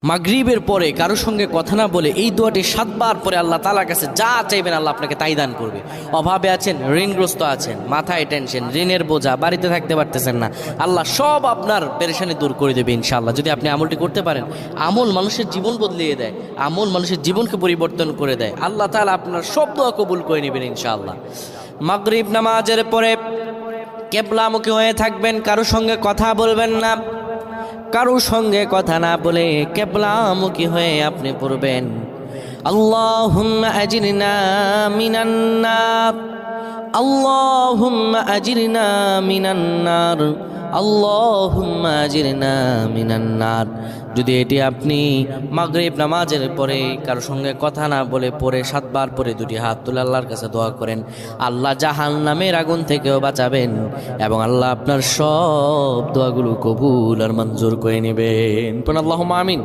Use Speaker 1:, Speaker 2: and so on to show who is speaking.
Speaker 1: মাগরিবের পরে কারোর সঙ্গে কথা না বলে এই দোয়াটি 7 বার পরে আল্লাহ তাআলার কাছে যা চাইবেন আল্লাহ আপনাকে তাই দান করবে। অভাবে আছেন, ঋণগ্রস্ত আছেন, মাথায় টেনশন, ঋণের বোঝা, বাড়িতে থাকতে পারতেছেন না, আল্লাহ সব আপনার পেরেশানি দূর করে দেবে ইনশাআল্লাহ, যদি আপনি আমলটি করতে পারেন। আমল মানুষের জীবন বদলিয়ে দেয়, আমল মানুষের জীবনকে পরিবর্তন করে দেয়। আল্লাহ তাআলা আপনার সব দোয়া কবুল করে নেবেন ইনশাআল্লাহ। মাগরিব নামাজের পরে কিবলামুখী হয়ে থাকবেন, কারোর সঙ্গে কথা বলবেন না, কারোর সঙ্গে কথা না বলে কিবলামুখী হয়ে আপনি পড়বেন আল্লাহুম্মা আজিরনা মিনান নার, আল্লাহুম্মা আজিরনা মিনান নার, আল্লাহুম্মা আজিরনা মিনান নার। যদি এটি আপনি মাগরিব নামাজের পরে কারোর সঙ্গে কথা না বলে পড়ে 7 বার পরে দুটি হাত তুলে আল্লাহর কাছে দোয়া করেন, আল্লাহ জাহান্নামের আগুন থেকেও বাঁচাবেন এবং আল্লাহ আপনার সব দোয়াগুলো কবুল আর মঞ্জুর করে নেবেন। আল্লাহুম্মা আমিন।